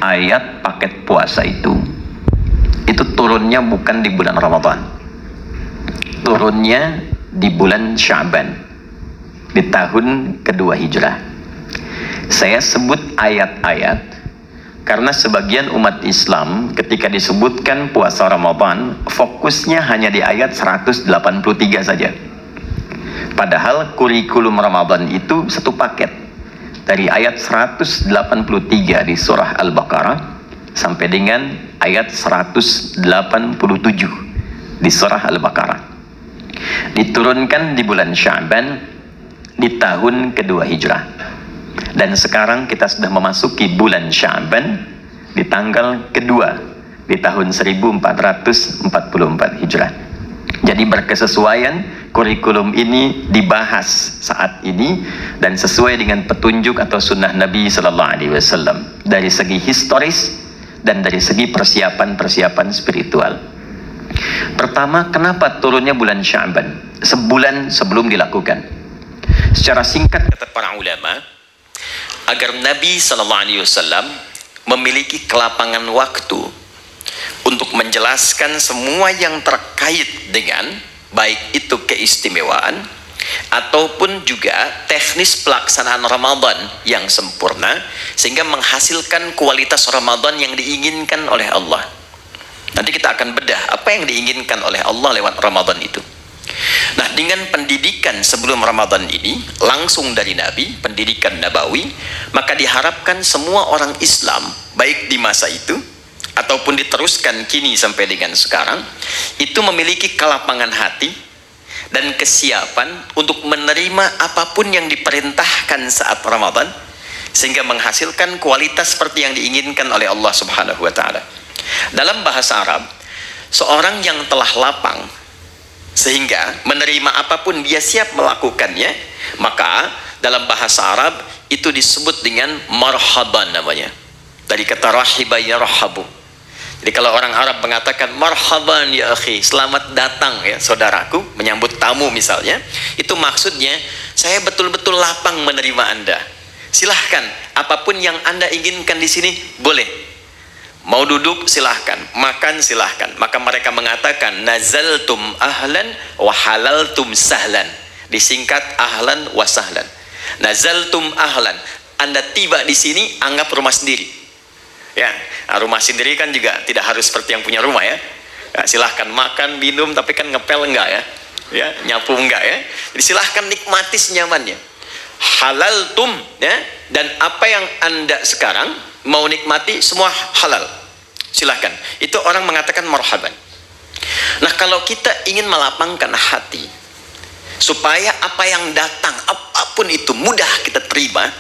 ayat paket puasa itu turunnya bukan di bulan Ramadan, turunnya di bulan Sya'ban, di tahun kedua Hijrah. Saya sebut ayat-ayat karena sebagian umat Islam ketika disebutkan puasa Ramadan fokusnya hanya di ayat 183 saja, padahal kurikulum Ramadan itu satu paket dari ayat 183 di surah Al-Baqarah sampai dengan ayat 187 di surah Al-Baqarah. Diturunkan di bulan Sya'ban di tahun kedua Hijrah. Dan sekarang kita sudah memasuki bulan Sya'ban di tanggal kedua di tahun 1444 Hijrah. Jadi berkesesuaian kurikulum ini dibahas saat ini dan sesuai dengan petunjuk atau sunnah Nabi Sallallahu Alaihi Wasallam dari segi historis dan dari segi persiapan spiritual. Pertama, kenapa turunnya bulan Sya'ban? Sebulan sebelum dilakukan. Secara singkat kata para ulama, agar Nabi Sallallahu Alaihi Wasallam memiliki kelapangan waktu untuk menjelaskan semua yang terkait dengan baik itu keistimewaan ataupun juga teknis pelaksanaan Ramadan yang sempurna sehingga menghasilkan kualitas Ramadan yang diinginkan oleh Allah. Nanti kita akan bedah apa yang diinginkan oleh Allah lewat Ramadan itu. Nah, dengan pendidikan sebelum Ramadan ini langsung dari Nabi, pendidikan Nabawi, maka diharapkan semua orang Islam baik di masa itu ataupun diteruskan kini sampai dengan sekarang itu memiliki kelapangan hati dan kesiapan untuk menerima apapun yang diperintahkan saat Ramadan sehingga menghasilkan kualitas seperti yang diinginkan oleh Allah Subhanahu wa taala. Dalam bahasa Arab, seorang yang telah lapang sehingga menerima apapun dia siap melakukannya, maka dalam bahasa Arab itu disebut dengan marhaban namanya. Dari kata rahiba yarhabu. Jadi kalau orang Arab mengatakan marhaban ya akhi, selamat datang ya saudaraku, menyambut tamu misalnya, itu maksudnya saya betul-betul lapang menerima Anda. Silahkan, apapun yang Anda inginkan di sini boleh. Mau duduk silahkan, makan silahkan. Maka mereka mengatakan nazaltum ahlan wa halaltum sahlan. Disingkat ahlan wa sahlan. Nazaltum ahlan, Anda tiba di sini anggap rumah sendiri. Ya, rumah sendiri kan juga tidak harus seperti yang punya rumah ya. Silahkan makan, minum, tapi kan ngepel enggak ya? Ya, nyapu enggak ya? Jadi silahkan nikmati senyamannya. Halaltum ya, dan apa yang Anda sekarang mau nikmati semua halal. Silahkan. Itu orang mengatakan marhaban. Nah, kalau kita ingin melapangkan hati supaya apa yang datang apapun itu mudah kita terima,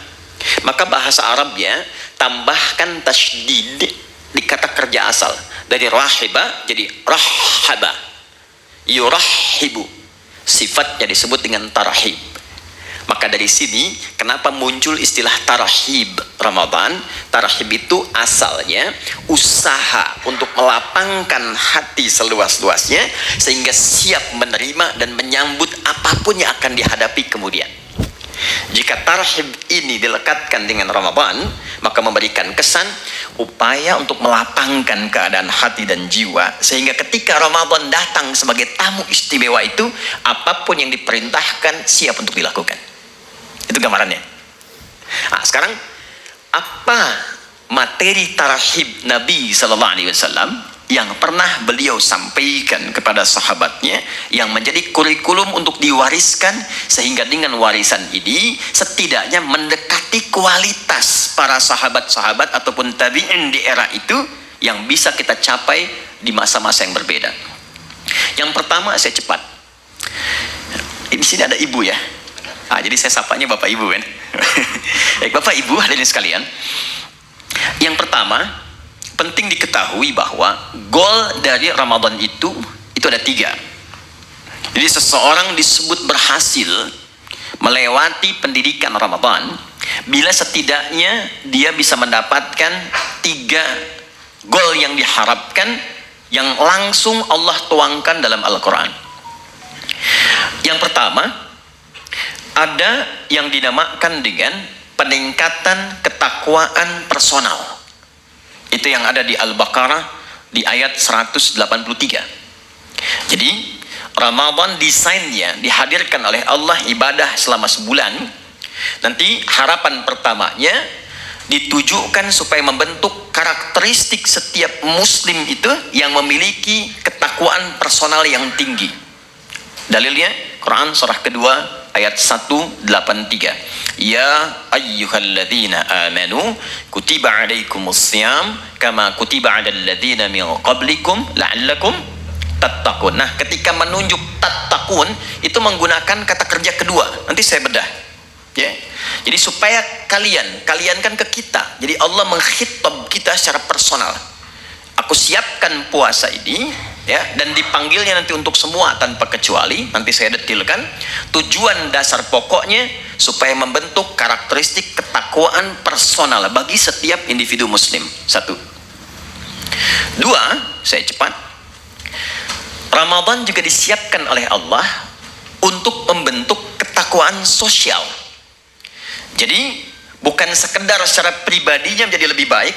maka bahasa Arabnya tambahkan tasydid di kata kerja asal dari rahiba jadi rahaba, yurahibu, sifatnya disebut dengan tarhib. Maka dari sini kenapa muncul istilah tarhib Ramadan? Tarhib itu asalnya usaha untuk melapangkan hati seluas-luasnya sehingga siap menerima dan menyambut apapun yang akan dihadapi kemudian. Jika tarhib ini dilekatkan dengan Ramadan, maka memberikan kesan upaya untuk melapangkan keadaan hati dan jiwa sehingga ketika Ramadan datang sebagai tamu istimewa itu, apapun yang diperintahkan siap untuk dilakukan. Itu gambarannya. Nah, sekarang apa materi tarhib Nabi Sallallahu Alaihi Wasallam yang pernah beliau sampaikan kepada sahabatnya yang menjadi kurikulum untuk diwariskan sehingga dengan warisan ini setidaknya mendekati kualitas para sahabat-sahabat ataupun tabi'in di era itu yang bisa kita capai di masa-masa yang berbeda. Yang pertama, saya cepat. Di sini ada ibu ya. Jadi saya sapanya Bapak Ibu kan. Bapak Ibu hadirin sekalian. Yang pertama, penting diketahui bahwa goal dari Ramadan itu ada 3. Jadi seseorang disebut berhasil melewati pendidikan Ramadan bila setidaknya dia bisa mendapatkan 3 goal yang diharapkan yang langsung Allah tuangkan dalam Al-Quran. Yang pertama, ada yang dinamakan dengan peningkatan ketakwaan personal. Itu yang ada di Al-Baqarah di ayat 183. Jadi Ramadan desainnya dihadirkan oleh Allah ibadah selama sebulan. Nanti harapan pertamanya ditujukan supaya membentuk karakteristik setiap muslim itu yang memiliki ketakwaan personal yang tinggi. Dalilnya Quran surah kedua ayat 183. Ya ayyuhalladzina amanu kutiba alaikumussyam kama kutiba alal ladzina min qablikum la'allakum tattaqun. Nah, ketika menunjuk tattaqun itu menggunakan kata kerja kedua. Nanti saya bedah. Ya. Jadi supaya kalian kan ke kita. Jadi Allah mengkhitab kita secara personal. Aku siapkan puasa ini, ya, dan dipanggilnya nanti untuk semua tanpa kecuali. Nanti saya detilkan. Tujuan dasar pokoknya supaya membentuk karakteristik ketakwaan personal bagi setiap individu muslim. Satu. Dua, saya cepat. Ramadan juga disiapkan oleh Allah untuk membentuk ketakwaan sosial. Jadi bukan sekedar secara pribadinya menjadi lebih baik,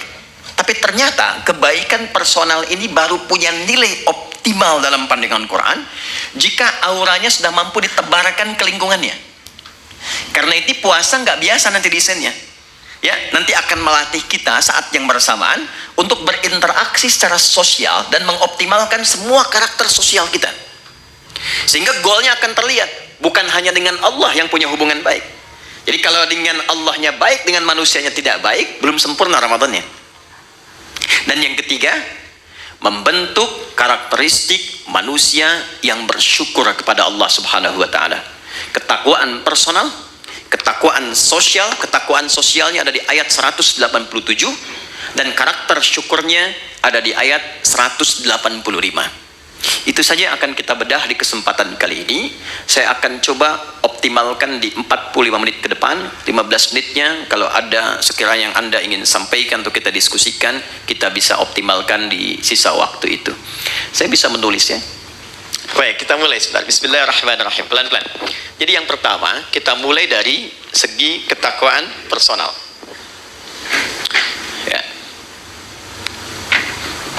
tapi ternyata kebaikan personal ini baru punya nilai optimal dalam pandangan Quran jika auranya sudah mampu ditebarkan ke lingkungannya. Karena itu puasa nggak biasa nanti desainnya. Ya, nanti akan melatih kita saat yang bersamaan untuk berinteraksi secara sosial dan mengoptimalkan semua karakter sosial kita. Sehingga goalnya akan terlihat bukan hanya dengan Allah yang punya hubungan baik. Jadi kalau dengan Allahnya baik, dengan manusianya tidak baik, belum sempurna Ramadannya. Dan yang ketiga, membentuk karakteristik manusia yang bersyukur kepada Allah Subhanahu wa taala. Ketakwaan personal, ketakwaan sosial, ketakwaan sosialnya ada di ayat 187 dan karakter syukurnya ada di ayat 185. Itu saja akan kita bedah di kesempatan kali ini. Saya akan coba optimalkan di 45 menit ke depan. 15 menitnya kalau ada sekiranya yang Anda ingin sampaikan untuk kita diskusikan, kita bisa optimalkan di sisa waktu itu. Saya bisa menulis ya. Baik, kita mulai sebentar. Bismillahirrahmanirrahim. Pelan-pelan. Jadi yang pertama, kita mulai dari segi ketakwaan personal. Ya.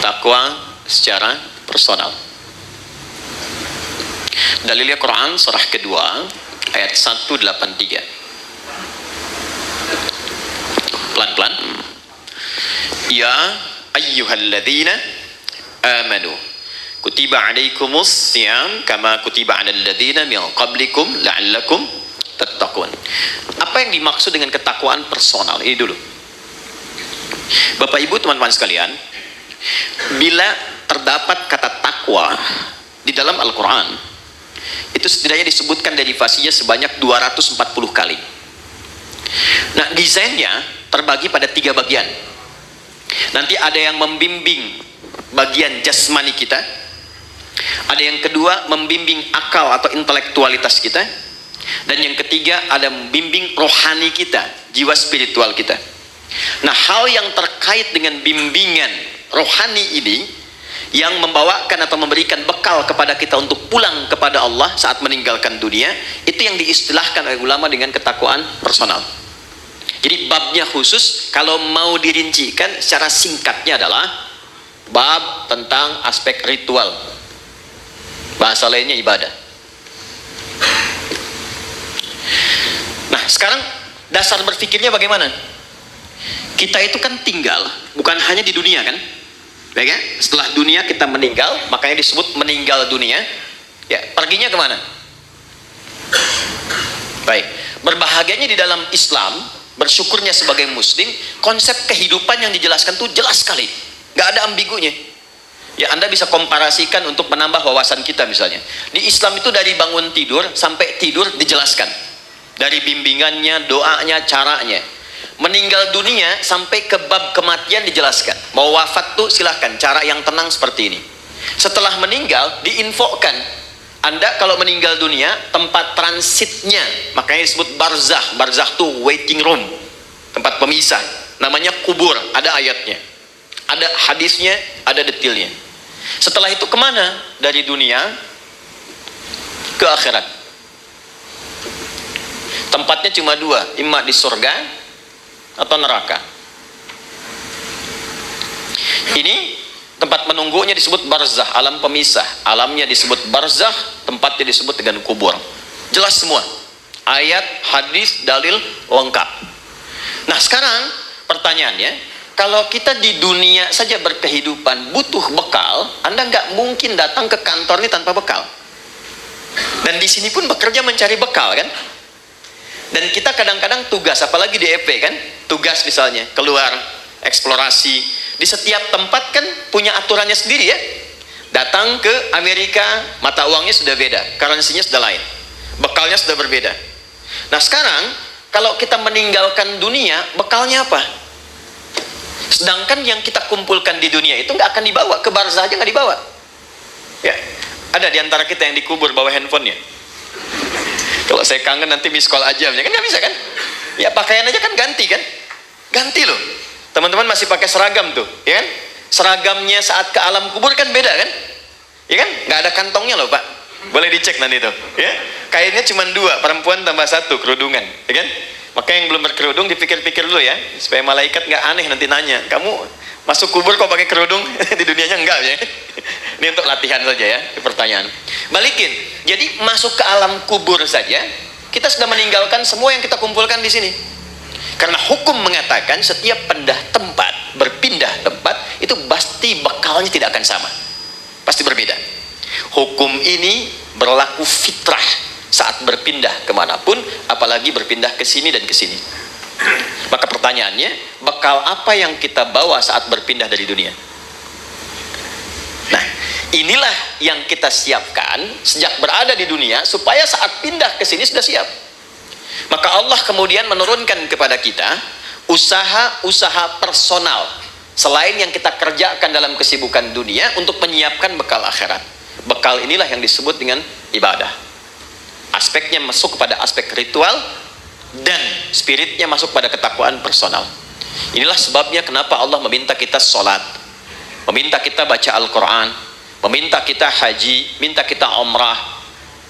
Takwa secara personal. Dalilnya Quran surah kedua ayat 183. Pelan-pelan. Ya ayyuhalladzina amanu kutiba alaikumussyam kama kutiba alal ladzina min qablikum la'allakum tattaqun. Apa yang dimaksud dengan ketakwaan personal? Ini dulu. Bapak Ibu, teman-teman sekalian, bila terdapat kata takwa di dalam Al-Quran, itu setidaknya disebutkan derivasinya sebanyak 240 kali. Nah, desainnya terbagi pada 3 bagian. Nanti ada yang membimbing bagian jasmani kita, ada yang kedua membimbing akal atau intelektualitas kita, dan yang ketiga ada membimbing rohani kita, jiwa spiritual kita. Nah, hal yang terkait dengan bimbingan rohani ini yang membawakan atau memberikan bekal kepada kita untuk pulang kepada Allah saat meninggalkan dunia, itu yang diistilahkan oleh ulama dengan ketakwaan personal. Jadi babnya khusus, kalau mau dirincikan secara singkatnya adalah bab tentang aspek ritual, bahasa lainnya ibadah. Nah, sekarang dasar berpikirnya bagaimana? Kita itu kan tinggal bukan hanya di dunia kan? Baik ya? Setelah dunia kita meninggal, makanya disebut meninggal dunia. Ya, perginya kemana? Baik, berbahagianya di dalam Islam, bersyukurnya sebagai muslim, konsep kehidupan yang dijelaskan tuh jelas sekali, nggak ada ambigunya. Ya, Anda bisa komparasikan untuk menambah wawasan kita misalnya. Di Islam itu dari bangun tidur sampai tidur dijelaskan, dari bimbingannya, doanya, caranya. Meninggal dunia sampai ke bab kematian dijelaskan. Mau wafat tuh silahkan, cara yang tenang seperti ini. Setelah meninggal diinfokan, Anda kalau meninggal dunia tempat transitnya, makanya disebut barzakh. Barzakh tuh waiting room, tempat pemisah, namanya kubur. Ada ayatnya, ada hadisnya, ada detailnya. Setelah itu kemana? Dari dunia ke akhirat. Tempatnya cuma 2, imma di surga atau neraka. Ini tempat menunggunya disebut barzah, alam pemisah. Alamnya disebut barzah, tempatnya disebut dengan kubur. Jelas semua. Ayat, hadis, dalil lengkap. Nah sekarang pertanyaannya, kalau kita di dunia saja berkehidupan butuh bekal, Anda nggak mungkin datang ke kantor ini tanpa bekal. Dan di sini pun bekerja mencari bekal kan. Dan kita kadang-kadang tugas, apalagi di EP kan, tugas misalnya keluar eksplorasi. Di setiap tempat kan punya aturannya sendiri ya. Datang ke Amerika, mata uangnya sudah beda, currency-nya sudah lain, bekalnya sudah berbeda. Nah sekarang kalau kita meninggalkan dunia, bekalnya apa? Sedangkan yang kita kumpulkan di dunia itu nggak akan dibawa, ke barzah aja nggak dibawa. Ya, ada di antara kita yang dikubur bawa handphonenya. Kalau saya kangen nanti miss call aja, kan nggak bisa kan? Ya pakaian aja kan ganti kan? Ganti loh. Teman-teman masih pakai seragam tuh, ya kan? Seragamnya saat ke alam kubur kan beda kan? Ya kan? Nggak ada kantongnya loh Pak. Boleh dicek nanti tuh, ya? Kainnya cuma 2, perempuan tambah 1 kerudungan, ya kan? Maka yang belum berkerudung dipikir-pikir dulu ya, supaya malaikat nggak aneh nanti nanya, kamu masuk kubur kok pakai kerudung? Di dunianya enggak ya? Ini untuk latihan saja ya, pertanyaan. Balikin. Jadi masuk ke alam kubur saja, kita sudah meninggalkan semua yang kita kumpulkan di sini. Karena hukum mengatakan setiap berpindah tempat itu pasti bekalnya tidak akan sama, pasti berbeda. Hukum ini berlaku fitrah saat berpindah kemanapun, apalagi berpindah ke sini dan ke sini. Maka pertanyaannya, bekal apa yang kita bawa saat berpindah dari dunia? Nah, inilah yang kita siapkan sejak berada di dunia supaya saat pindah ke sini sudah siap. Maka Allah kemudian menurunkan kepada kita usaha-usaha personal selain yang kita kerjakan dalam kesibukan dunia untuk menyiapkan bekal akhirat. Bekal inilah yang disebut dengan ibadah. Aspeknya masuk kepada aspek ritual dan spiritnya masuk pada ketakwaan personal. Inilah sebabnya kenapa Allah meminta kita sholat, meminta kita baca Al-Quran, meminta kita haji, minta kita umrah.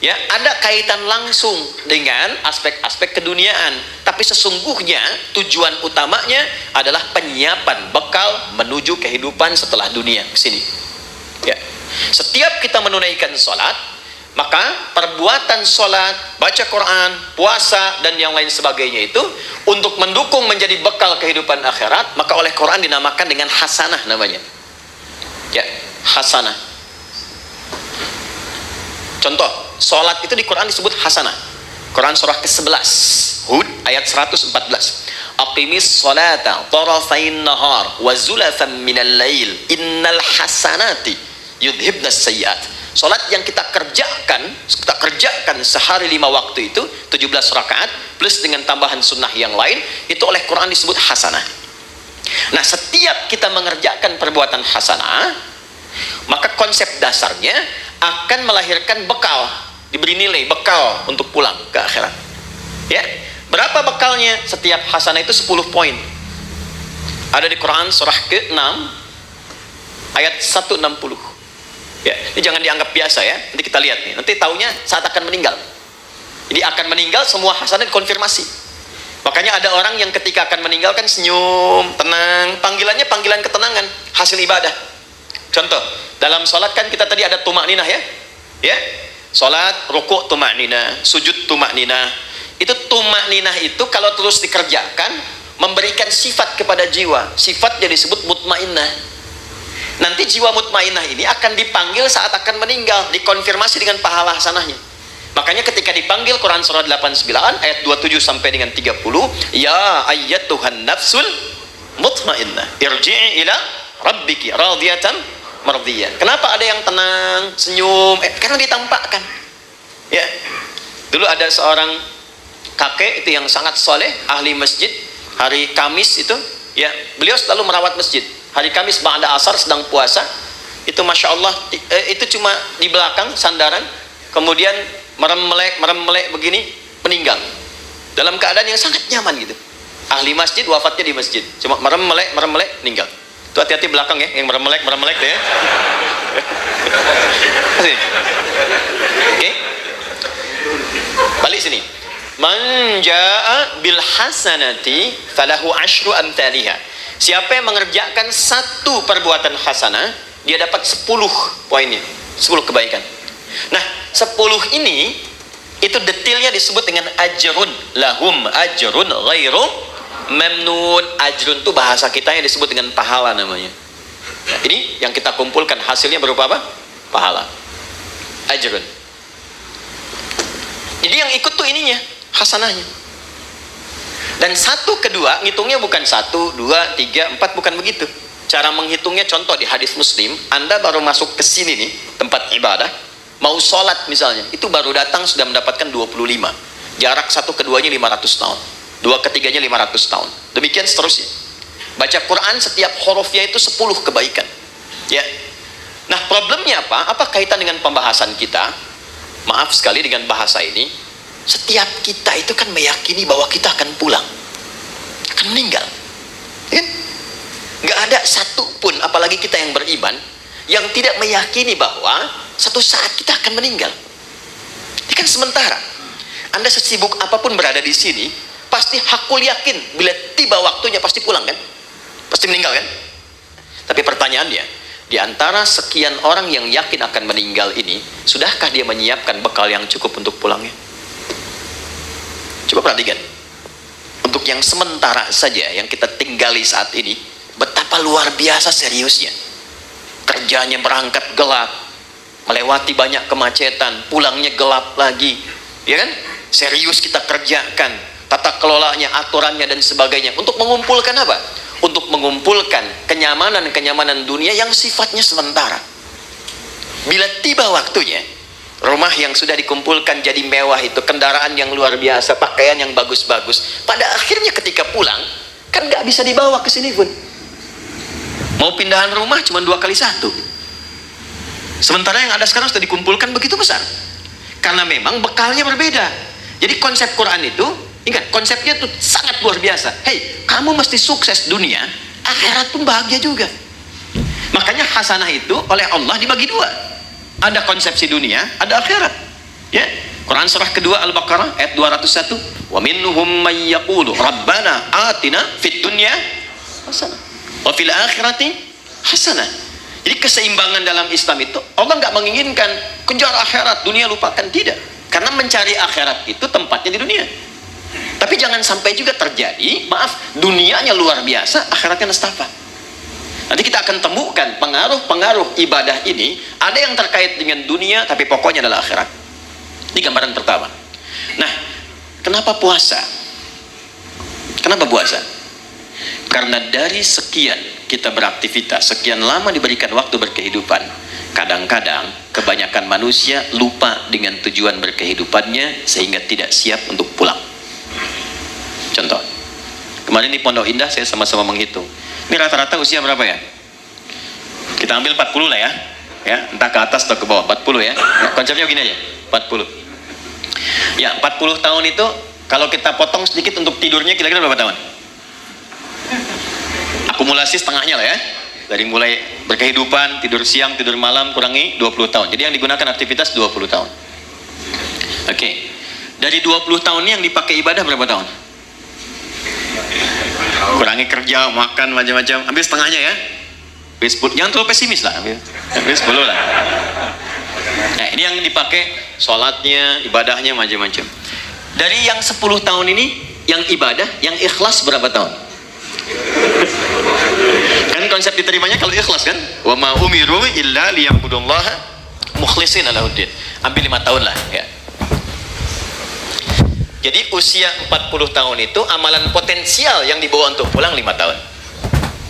Ya, ada kaitan langsung dengan aspek-aspek keduniaan, tapi sesungguhnya tujuan utamanya adalah penyiapan bekal menuju kehidupan setelah dunia ke sini. Ya. Setiap kita menunaikan sholat, maka perbuatan sholat, baca Quran, puasa dan yang lain sebagainya itu untuk mendukung menjadi bekal kehidupan akhirat, maka oleh Quran dinamakan dengan hasanah namanya. Ya, hasanah. Contoh, sholat itu di Quran disebut hasanah. Quran surah ke-11 Hud ayat 114. Aqimis sholata tarafain nahar wa zulafan minal lail innal hasanati yudhibnas sayyiat. Sholat yang kita kerjakan sehari 5 waktu itu 17 rakaat plus dengan tambahan sunnah yang lain, itu oleh Quran disebut hasanah. Nah, setiap kita mengerjakan perbuatan hasanah, maka konsep dasarnya akan melahirkan bekal, diberi nilai bekal untuk pulang ke akhirat. Ya, berapa bekalnya? Setiap hasanah itu 10 poin. Ada di Quran surah ke-6 ayat 160. Ya, ini jangan dianggap biasa ya. Nanti kita lihat nih. Nanti taunya saat akan meninggal. Jadi akan meninggal semua hasanah dikonfirmasi. Makanya ada orang yang ketika akan meninggal kan senyum, tenang. Panggilannya panggilan ketenangan, hasil ibadah. Contoh, dalam sholat kan kita tadi ada tumakninah ya. Ya, sholat, rukuk tumakninah, sujud tumakninah. Itu tumakninah itu kalau terus dikerjakan memberikan sifat kepada jiwa. Sifatnya disebut mutmainnah. Nanti jiwa mutmainnah ini akan dipanggil saat akan meninggal, dikonfirmasi dengan pahala hasanahnya. Makanya ketika dipanggil Quran surah 89 ayat 27 sampai dengan 30, ya ayyatuhan nafsul mutmainnah irji'i ila rabbiki radiyatan mardiyah. Kenapa ada yang tenang, senyum? Karena ditampakkan. Ya. Dulu ada seorang kakek itu yang sangat soleh, ahli masjid. Hari Kamis itu, ya, beliau selalu merawat masjid. Hari Kamis ba'da asar sedang puasa, itu masya Allah, itu cuma di belakang sandaran, kemudian merem-melek begini, meninggal. Dalam keadaan yang sangat nyaman gitu. Ahli masjid wafatnya di masjid, cuma merem-melek meninggal. Itu hati-hati belakang ya, yang merem-melek deh ya. Oke. Balik sini. Man jaa bil hasanati falahu asyru amthaliha. Siapa yang mengerjakan satu perbuatan hasanah, dia dapat 10 poinnya, 10 kebaikan. Nah, 10 ini itu detailnya disebut dengan ajrun, lahum ajrun ghairu mamnun. Ajrun itu bahasa kita yang disebut dengan pahala namanya. Nah, ini yang kita kumpulkan hasilnya berupa apa? Pahala. Ajrun. Jadi yang ikut tuh ininya, hasanahnya. Dan 1, 2 ngitungnya bukan 1, 2, 3, 4, bukan begitu. Cara menghitungnya contoh di hadis Muslim, Anda baru masuk ke sini nih, tempat ibadah, mau sholat misalnya, itu baru datang sudah mendapatkan 25. Jarak 1 ke 2-nya 500 tahun, 2 ke 3-nya 500 tahun. Demikian seterusnya. Baca Quran setiap hurufnya itu 10 kebaikan. Ya. Nah, problemnya apa? Apa kaitan dengan pembahasan kita? Maaf sekali dengan bahasa ini. Setiap kita itu kan meyakini bahwa kita akan pulang, akan meninggal. Ya? Nggak ada satu pun, apalagi kita yang beriman, yang tidak meyakini bahwa satu saat kita akan meninggal. Ini kan sementara. Anda sesibuk apapun berada di sini, pasti hakul yakin bila tiba waktunya pasti pulang kan? Pasti meninggal kan? Tapi pertanyaannya, di antara sekian orang yang yakin akan meninggal ini, sudahkah dia menyiapkan bekal yang cukup untuk pulangnya? Coba perhatikan. Untuk yang sementara saja yang kita tinggali saat ini, betapa luar biasa seriusnya. Kerjanya berangkat gelap, melewati banyak kemacetan, pulangnya gelap lagi, ya kan? Serius kita kerjakan, tata kelolanya, aturannya dan sebagainya, untuk mengumpulkan apa? Untuk mengumpulkan kenyamanan-kenyamanan dunia yang sifatnya sementara. Bila tiba waktunya, rumah yang sudah dikumpulkan jadi mewah itu, kendaraan yang luar biasa, pakaian yang bagus-bagus, pada akhirnya ketika pulang kan nggak bisa dibawa ke sini pun. Mau pindahan rumah cuma 2 kali 1. Sementara yang ada sekarang sudah dikumpulkan begitu besar. Karena memang bekalnya berbeda. Jadi konsep Quran itu, ingat, konsepnya itu sangat luar biasa. Hei, kamu mesti sukses dunia, akhirat pun bahagia juga. Makanya hasanah itu oleh Allah dibagi 2. Ada konsepsi dunia, ada akhirat. Ya, Quran surah kedua Al-Baqarah ayat 201. Wa minhum may yaqulu rabbana atina fid dunya hasanah wa fil akhirati hasanah. Jadi keseimbangan dalam Islam itu, Allah nggak menginginkan kejar akhirat, dunia lupakan, tidak. Karena mencari akhirat itu tempatnya di dunia. Tapi jangan sampai juga terjadi, maaf, dunianya luar biasa, akhiratnya nestapa. Nanti kita akan temukan pengaruh-pengaruh ibadah ini, ada yang terkait dengan dunia, tapi pokoknya adalah akhirat. Ini gambaran pertama. Nah, kenapa puasa? Kenapa puasa? Karena dari sekian kita beraktivitas, sekian lama diberikan waktu berkehidupan, kadang-kadang kebanyakan manusia lupa dengan tujuan berkehidupannya sehingga tidak siap untuk pulang. Contoh, kemarin di Pondok Indah saya sama-sama menghitung. Ini rata-rata usia berapa ya? Kita ambil 40 lah ya. Ya, entah ke atas atau ke bawah, 40 ya. Nah, konsepnya begini aja, 40. Ya, 40 tahun itu kalau kita potong sedikit untuk tidurnya kira-kira berapa tahun? Akumulasi setengahnya lah ya. Dari mulai berkehidupan, tidur siang, tidur malam, kurangi 20 tahun. Jadi yang digunakan aktivitas 20 tahun. Oke. Dari 20 tahun ini yang dipakai ibadah berapa tahun? Kurangi kerja, makan, macam-macam. Ambil setengahnya ya. Jangan terlalu pesimis lah. Ambil 10 lah. Nah, ini yang dipakai sholatnya, ibadahnya, macam-macam. Dari yang 10 tahun ini, yang ibadah, yang ikhlas berapa tahun? Kan konsep diterimanya kalau ikhlas kan? Wa ma umiru illa liya'budullaha mukhlishina lahuddin. Ambil 5 tahun lah ya. Jadi usia 40 tahun itu amalan potensial yang dibawa untuk pulang 5 tahun.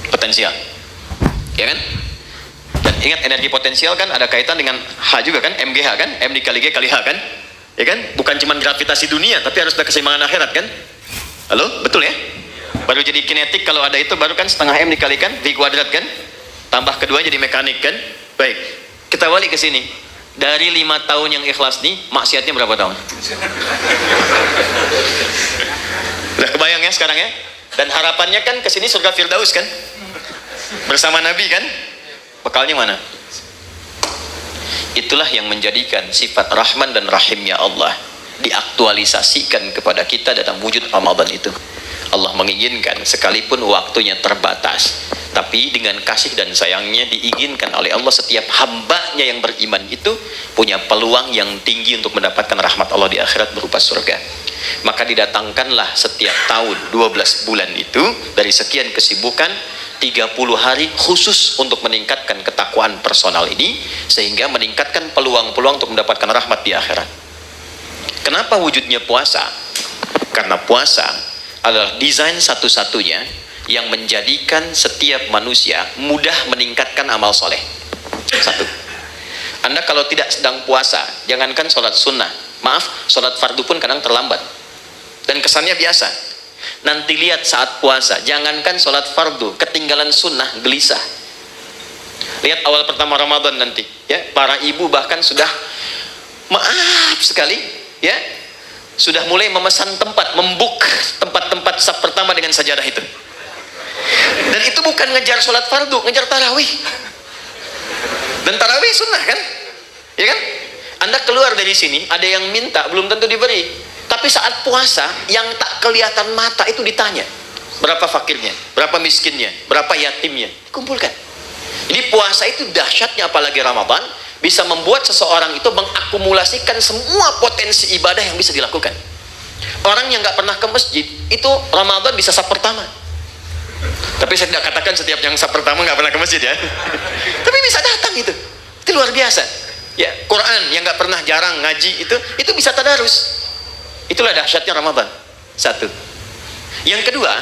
Potensial. Ya kan? Dan ingat, energi potensial kan ada kaitan dengan H juga kan? MGH kan? M dikali G kali H kan? Ya kan? Bukan cuma gravitasi dunia, tapi harus ada keseimbangan akhirat kan? Halo? Betul ya? Baru jadi kinetik kalau ada itu, baru kan setengah M dikalikan V kuadrat kan? Tambah kedua jadi mekanik kan? Baik, kita balik ke sini. Dari 5 tahun yang ikhlas nih, maksiatnya berapa tahun? Udah kebayang ya sekarang ya? Dan harapannya kan ke sini surga Firdaus kan? Bersama Nabi kan? Bekalnya mana? Itulah yang menjadikan sifat Rahman dan Rahimnya Allah diaktualisasikan kepada kita dalam wujud Ramadan itu. Allah menginginkan sekalipun waktunya terbatas, tapi dengan kasih dan sayangnya diinginkan oleh Allah setiap hambanya yang beriman itu punya peluang yang tinggi untuk mendapatkan rahmat Allah di akhirat berupa surga. Maka didatangkanlah setiap tahun 12 bulan itu dari sekian kesibukan 30 hari khusus untuk meningkatkan ketakwaan personal ini, sehingga meningkatkan peluang-peluang untuk mendapatkan rahmat di akhirat. Kenapa wujudnya puasa? Karena puasa adalah desain satu-satunya yang menjadikan setiap manusia mudah meningkatkan amal soleh. Satu, Anda kalau tidak sedang puasa, jangankan sholat sunnah, maaf, sholat fardu pun kadang terlambat dan kesannya biasa. Nanti lihat saat puasa, jangankan sholat fardu, ketinggalan sunnah, gelisah. Lihat awal pertama Ramadan nanti, ya, para ibu bahkan sudah maaf sekali, ya, sudah mulai memesan tempat, membuk tempat-tempat saf pertama dengan sajadah itu. Dan itu bukan ngejar sholat fardu, ngejar tarawih. Dan tarawih sunnah kan, ya kan? Anda keluar dari sini, ada yang minta, belum tentu diberi. Tapi saat puasa, yang tak kelihatan mata itu ditanya, berapa fakirnya, berapa miskinnya, berapa yatimnya, dikumpulkan. Jadi puasa itu dahsyatnya, apalagi Ramadan, bisa membuat seseorang itu mengakumulasikan semua potensi ibadah yang bisa dilakukan. Orang yang nggak pernah ke masjid, itu Ramadan bisa saf pertama. Tapi saya tidak katakan setiap yang saf pertama nggak pernah ke masjid ya. Tapi bisa datang itu luar biasa. Ya, Quran yang nggak pernah, jarang ngaji itu bisa tadarus. Itulah dahsyatnya Ramadan. Satu. Yang kedua,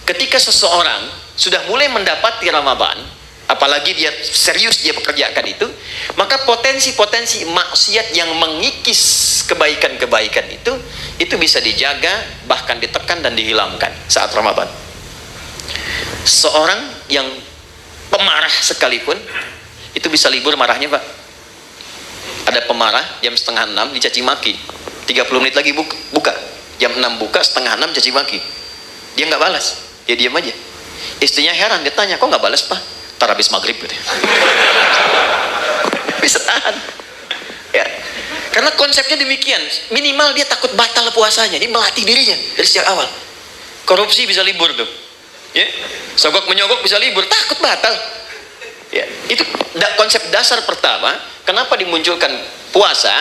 ketika seseorang sudah mulai mendapati Ramadan, apalagi dia serius dia pekerjakan itu, maka potensi-potensi maksiat yang mengikis kebaikan-kebaikan itu bisa dijaga, bahkan ditekan dan dihilangkan saat Ramadan. Seorang yang pemarah sekalipun itu bisa libur marahnya, Pak. Ada pemarah jam 5:30 dicaci maki, 30 menit lagi buka, jam 6 buka, 5:30 caci maki, dia nggak balas, dia diam aja. Istrinya heran, dia tanya, kok nggak balas, Pak? Tar habis maghrib gitu. Bisa tahan ya, karena konsepnya demikian. Minimal dia takut batal puasanya, dia melatih dirinya dari sejak awal. Korupsi bisa libur tuh ya, sogok menyogok bisa libur, takut batal ya. Itu konsep dasar pertama kenapa dimunculkan puasa,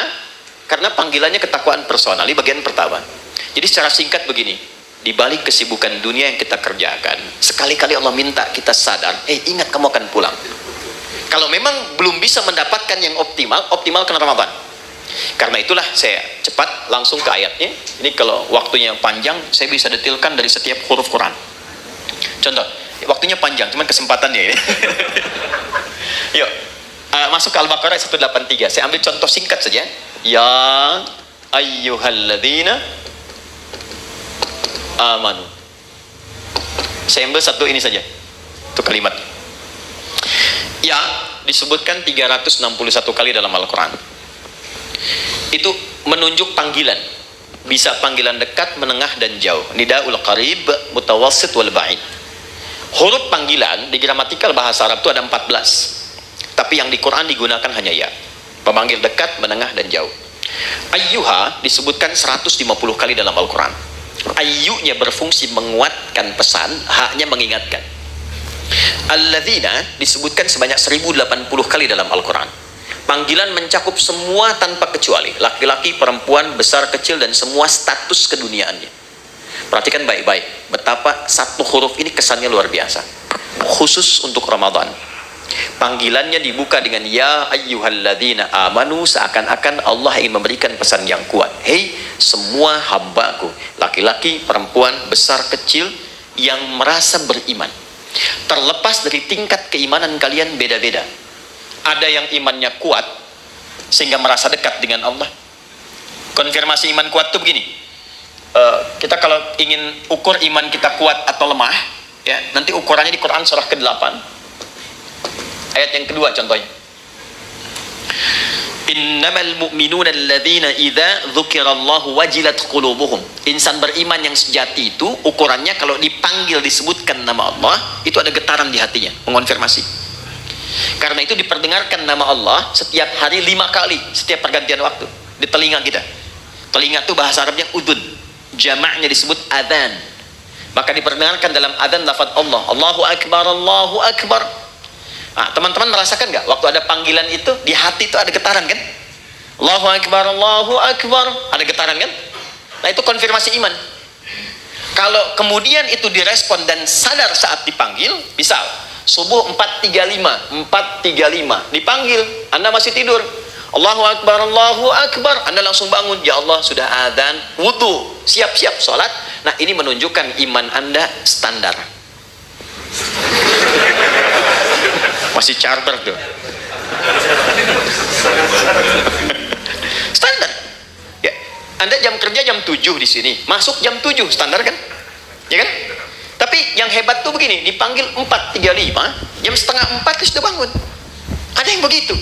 karena panggilannya ketakwaan personal di bagian pertama. Jadi secara singkat begini, di balik kesibukan dunia yang kita kerjakan, sekali-kali Allah minta kita sadar, ingat kamu akan pulang. Kalau memang belum bisa mendapatkan yang optimalkan Ramadan. Karena itulah saya cepat langsung ke ayatnya. Ini kalau waktunya panjang, saya bisa detilkan dari setiap huruf Quran. Contoh, waktunya panjang, cuman kesempatannya ini. Yuk, masuk ke Al-Baqarah 183. Saya ambil contoh singkat saja. Ya ayyuhalladzina amanu. Saya ambil satu ini saja, itu kalimat. Ya disebutkan 361 kali dalam Al-Quran. Itu menunjuk panggilan, bisa panggilan dekat, menengah dan jauh. Nidaul qarib, mutawassit wal ba'id. Huruf panggilan di gramatikal bahasa Arab itu ada 14, tapi yang di Quran digunakan hanya ya, pemanggil dekat, menengah dan jauh. Ayyuha disebutkan 150 kali dalam Al-Quran. Ayyunya berfungsi menguatkan pesan, haknya mengingatkan. Alladzina disebutkan sebanyak 1080 kali dalam Al-Quran. Panggilan mencakup semua tanpa kecuali, laki-laki, perempuan, besar, kecil, dan semua status keduniaannya. Perhatikan baik-baik betapa satu huruf ini kesannya luar biasa, khusus untuk Ramadan. Panggilannya dibuka dengan ya ayyuhalladzina amanu, seakan-akan Allah ingin memberikan pesan yang kuat. Hei semua hambaku, laki-laki, perempuan, besar, kecil, yang merasa beriman. Terlepas dari tingkat keimanan kalian beda-beda. Ada yang imannya kuat sehingga merasa dekat dengan Allah. Konfirmasi iman kuat itu begini, kita kalau ingin ukur iman kita kuat atau lemah ya, nanti ukurannya di Quran surah ke-8 ayat yang kedua contohnya. Innamal mu'minuna alladzina idza dzukirallahu wajilat qulubuhum. Insan beriman yang sejati itu ukurannya kalau dipanggil disebutkan nama Allah, itu ada getaran di hatinya, mengonfirmasi. Karena itu diperdengarkan nama Allah setiap hari 5 kali, setiap pergantian waktu di telinga kita. Telinga itu bahasa Arabnya udun, jamaknya disebut adzan. maka diperdengarkan dalam adzan lafaz Allah, Allahu Akbar, Allahu Akbar. Nah, teman-teman merasakan nggak waktu ada panggilan itu di hati itu ada getaran kan? Allahu Akbar, Allahu Akbar, ada getaran kan? Nah, itu konfirmasi iman. Kalau kemudian itu direspon dan sadar saat dipanggil, misal subuh 4.35 dipanggil, Anda masih tidur, Allahu Akbar, Allahu Akbar, Anda langsung bangun, ya Allah sudah adzan, wudu, siap-siap sholat. Nah, ini menunjukkan iman Anda standar. Masih charter tuh. Standar. Ya, Anda jam kerja jam 7 di sini, masuk jam 7, standar kan? Ya kan? Tapi yang hebat tuh begini, dipanggil 4.35, jam setengah 4 sudah bangun. Ada yang begitu.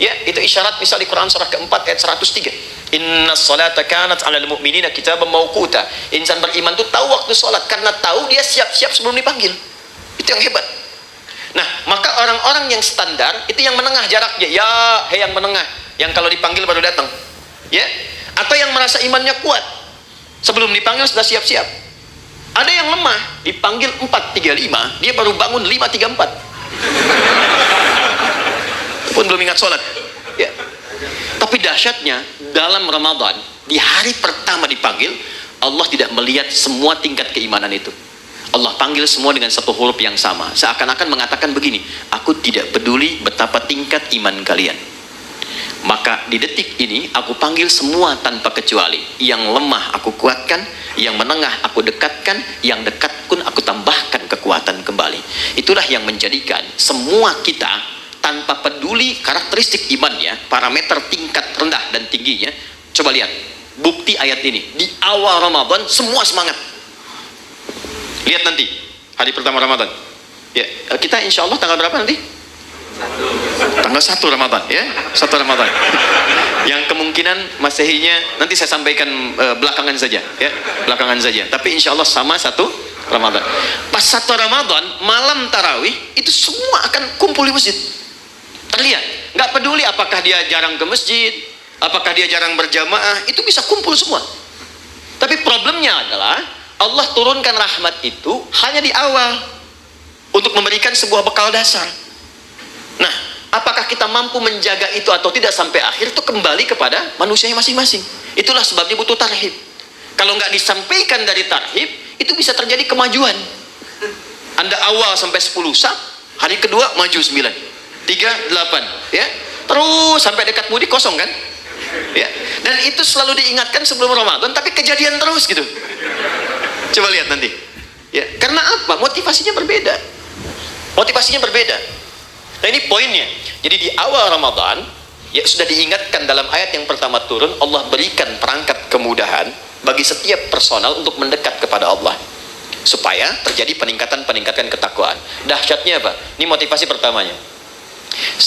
Ya, itu isyarat misal di Quran surah keempat ayat 103. Inna salata kanat 'alal mu'minina kitaban mauquta. Insan beriman tuh tahu waktu salat karena tahu dia siap-siap sebelum dipanggil. Itu yang hebat. Nah, maka orang-orang yang standar itu yang menengah jaraknya. Ya, hei yang menengah, yang kalau dipanggil baru datang. Ya, atau yang merasa imannya kuat. Sebelum dipanggil sudah siap-siap. Ada yang lemah, dipanggil 4.35, dia baru bangun 5.34. Pun belum ingat sholat. Ya. Tapi dahsyatnya dalam Ramadan, di hari pertama dipanggil, Allah tidak melihat semua tingkat keimanan itu. Allah panggil semua dengan satu huruf yang sama, seakan-akan mengatakan begini, aku tidak peduli betapa tingkat iman kalian, maka di detik ini aku panggil semua tanpa kecuali. Yang lemah aku kuatkan, yang menengah aku dekatkan, yang dekat pun aku tambahkan kekuatan kembali. Itulah yang menjadikan semua kita, tanpa peduli karakteristik imannya, parameter tingkat rendah dan tingginya. Coba lihat bukti ayat ini. Di awal Ramadan semua semangat. Lihat nanti hari pertama Ramadan. Ya, kita insya Allah tanggal berapa nanti? Tanggal 1 Ramadan, ya, 1 Ramadan. Yang kemungkinan Masehinya nanti saya sampaikan belakangan saja, ya, belakangan saja. Tapi insya Allah sama 1 Ramadan. Pas 1 Ramadan malam tarawih itu semua akan kumpul di masjid. Terlihat, nggak peduli apakah dia jarang ke masjid, apakah dia jarang berjamaah, itu bisa kumpul semua. Tapi problemnya adalah Allah turunkan rahmat itu hanya di awal untuk memberikan sebuah bekal dasar. Nah, apakah kita mampu menjaga itu atau tidak sampai akhir, itu kembali kepada manusianya masing-masing. Itulah sebabnya butuh tarhib. Kalau nggak disampaikan dari tarhib, itu bisa terjadi kemajuan. Anda awal sampai 10 sab, hari kedua maju 9, 3, 8, ya, terus sampai dekat mudik kosong kan? Ya, dan itu selalu diingatkan sebelum Ramadan, tapi kejadian terus gitu. Coba lihat nanti. Ya, karena apa? Motivasinya berbeda. Motivasinya berbeda. Nah, ini poinnya. Jadi di awal Ramadan, ya sudah diingatkan dalam ayat yang pertama turun, Allah berikan perangkat kemudahan bagi setiap personal untuk mendekat kepada Allah, supaya terjadi peningkatan ketakwaan. Dahsyatnya apa? Ini motivasi pertamanya. 1.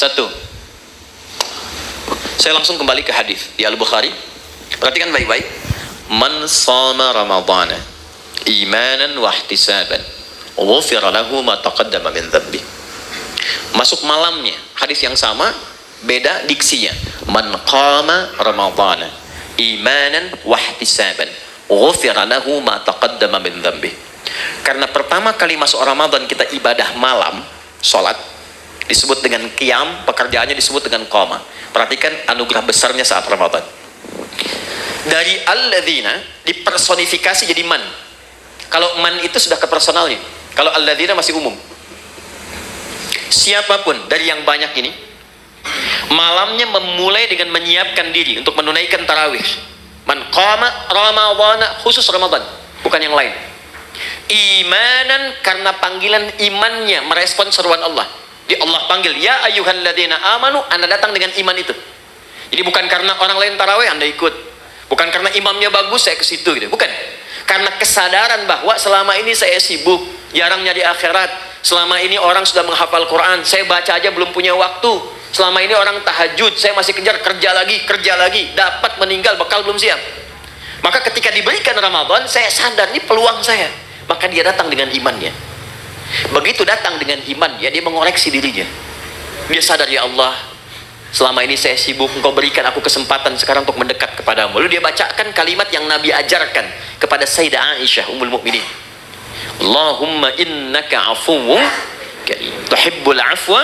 Saya langsung kembali ke hadis di Al-Bukhari. Perhatikan baik-baik. Man shama Ramadhana imanan wa ihtisaban, ghufira lahu ma taqaddama min dhanbi. Masuk malamnya, hadis yang sama, beda diksinya. Man qama Ramadhana imanan wa ihtisaban, ghufira lahu ma taqaddama min dhanbi. Karena pertama kali masuk Ramadan kita ibadah malam, salat, disebut dengan qiyam, pekerjaannya disebut dengan qama. Perhatikan anugerah besarnya saat Ramadan. Dari alladzina dipersonifikasi jadi man. Kalau man itu sudah ke personalnya. Kalau alladzina masih umum. Siapapun dari yang banyak ini, malamnya memulai dengan menyiapkan diri untuk menunaikan tarawih. Man qama Ramadhana, khusus Ramadan, bukan yang lain. Imanan, karena panggilan imannya merespon seruan Allah. Di Allah panggil, ya ayyuhalladzina amanu, Anda datang dengan iman itu. Jadi bukan karena orang lain tarawih Anda ikut, bukan karena imamnya bagus saya ke situ gitu, bukan. Karena kesadaran bahwa selama ini saya sibuk, jarang nyari akhirat. Selama ini orang sudah menghafal Quran, saya baca aja belum punya waktu. Selama ini orang tahajud, saya masih kejar kerja lagi, dapat meninggal bekal belum siap. Maka ketika diberikan Ramadan, saya sadar ini peluang saya. Maka dia datang dengan imannya. Begitu datang dengan imannya, dia mengoreksi dirinya. Dia sadar, ya Allah, selama ini saya sibuk, Engkau berikan aku kesempatan sekarang untuk mendekat kepadamu. Lalu dia bacakan kalimat yang Nabi ajarkan kepada Sayyidah Aisyah Ummul Mukminin. Allahumma innaka afuwwun karim tuhibbul afwa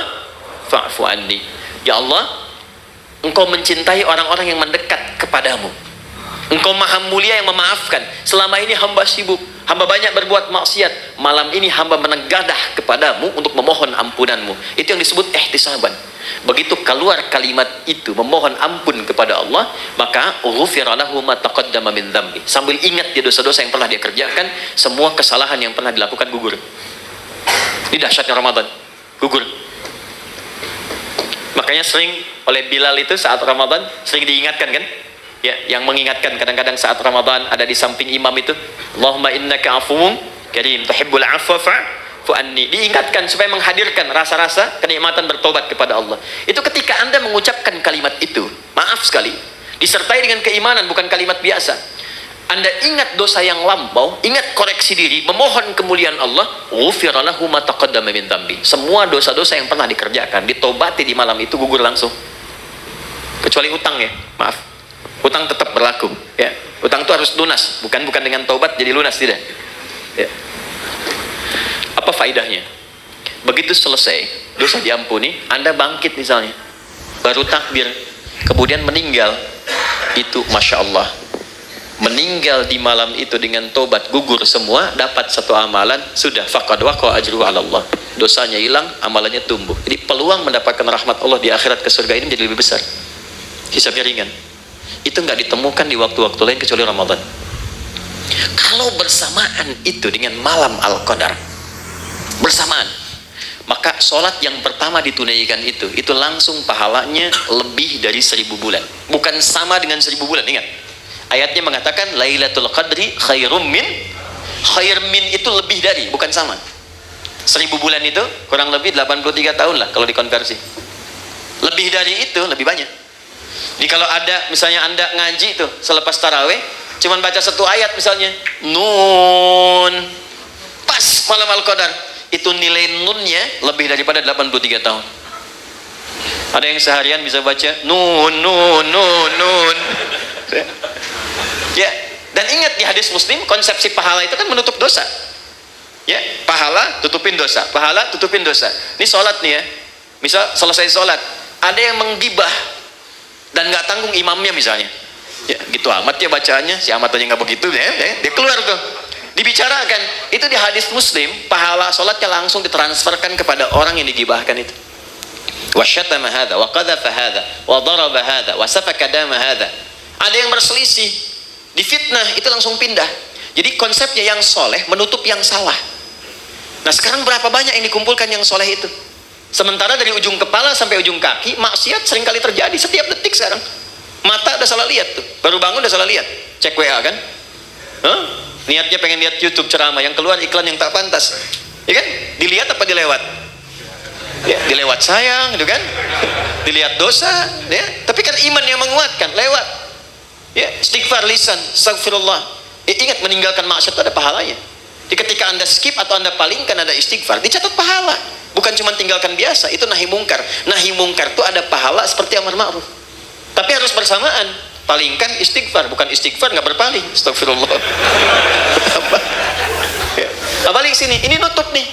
fa'fu anni. Ya Allah, Engkau mencintai orang-orang yang mendekat kepadamu. Engkau maha mulia yang memaafkan. Selama ini hamba sibuk, hamba banyak berbuat maksiat. Malam ini hamba menegadah kepadamu untuk memohon ampunanmu. Itu yang disebut ihtisaban. Begitu keluar kalimat itu, memohon ampun kepada Allah, maka ghufira lahu ma taqaddama min dzambi. Sambil ingat dia dosa-dosa yang pernah dia kerjakan, semua kesalahan yang pernah dilakukan gugur. Ini dahsyatnya Ramadan, gugur. Makanya sering oleh Bilal itu saat Ramadan sering diingatkan kan? Ya, yang mengingatkan kadang-kadang saat Ramadan ada di samping imam itu, Allahumma innaka afuwwun karim tuhibbul afwa fa'fu anni. Diingatkan supaya menghadirkan rasa-rasa kenikmatan bertobat kepada Allah. Itu ketika Anda mengucapkan kalimat itu, maaf sekali, disertai dengan keimanan, bukan kalimat biasa. Anda ingat dosa yang lampau, ingat koreksi diri, memohon kemuliaan Allah, ghufira lahu ma taqaddama min dzambi. Semua dosa-dosa yang pernah dikerjakan ditobati di malam itu gugur langsung. Kecuali utang ya, maaf. Utang tetap berlaku, ya. Utang itu harus lunas, bukan dengan taubat jadi lunas, tidak. Ya. Apa faedahnya? Begitu selesai dosa diampuni, Anda bangkit misalnya, baru takbir, kemudian meninggal, itu masya Allah. Meninggal di malam itu dengan tobat gugur semua, dapat satu amalan, sudah faqad waqa ajruhu 'ala Allah. Dosanya hilang, amalannya tumbuh. Jadi peluang mendapatkan rahmat Allah di akhirat ke surga ini menjadi lebih besar. Hisabnya ringan. Itu nggak ditemukan di waktu-waktu lain kecuali Ramadan. Kalau bersamaan itu dengan malam Al-Qadar, bersamaan, maka sholat yang pertama ditunaikan itu langsung pahalanya lebih dari 1000 bulan. Bukan sama dengan 1000 bulan, ingat. Ayatnya mengatakan Lailatul Qadri khairum min, khair min itu lebih dari, bukan sama. 1000 bulan itu kurang lebih 83 tahun lah kalau dikonversi. Lebih dari itu lebih banyak. Jadi kalau ada misalnya Anda ngaji tuh selepas tarawih cuman baca satu ayat misalnya Nun, pas malam Al-Qadar, itu nilai nunnya lebih daripada 83 tahun. Ada yang seharian bisa baca nun nun nun nun. Ya, dan ingat di hadis Muslim konsepsi pahala itu kan menutup dosa. Ya, pahala tutupin dosa, pahala tutupin dosa. Ini sholat nih ya, misal selesai sholat ada yang menggibah dan nggak tanggung imamnya misalnya, ya gitu amat ya bacaannya, si amat aja nggak begitu ya, dia keluar tuh, dibicarakan itu di hadis Muslim, pahala sholatnya langsung ditransferkan kepada orang yang digibahkan itu. Wasyatama hadza wa qadhafa hadza wa daraba hadza wa safaka dama hadza. Ada yang berselisih, difitnah, itu langsung pindah. Jadi konsepnya yang soleh menutup yang salah. Nah sekarang berapa banyak yang dikumpulkan yang soleh itu? Sementara dari ujung kepala sampai ujung kaki maksiat seringkali terjadi setiap detik sekarang. Mata udah salah lihat tuh, baru bangun udah salah lihat, cek WA kan? Niatnya pengen lihat YouTube ceramah, yang keluar iklan yang tak pantas, ya kan? Dilihat apa dilewat? Ya, dilewat sayang, gitu kan? Dilihat dosa, ya. Tapi kan iman yang menguatkan, lewat. Ya, istighfar lisan, astagfirullah. Ingat meninggalkan maksiat itu ada pahalanya. Jadi ketika Anda skip atau Anda palingkan ada istighfar, dicatat pahala. Bukan cuma tinggalkan biasa, itu nahi mungkar. Nahi mungkar itu ada pahala seperti amar ma'ruf. Tapi harus bersamaan. Palingkan istighfar, bukan istighfar nggak berpaling. Astagfirullah. Apa? Ya. Balik sini, ini nutup nih.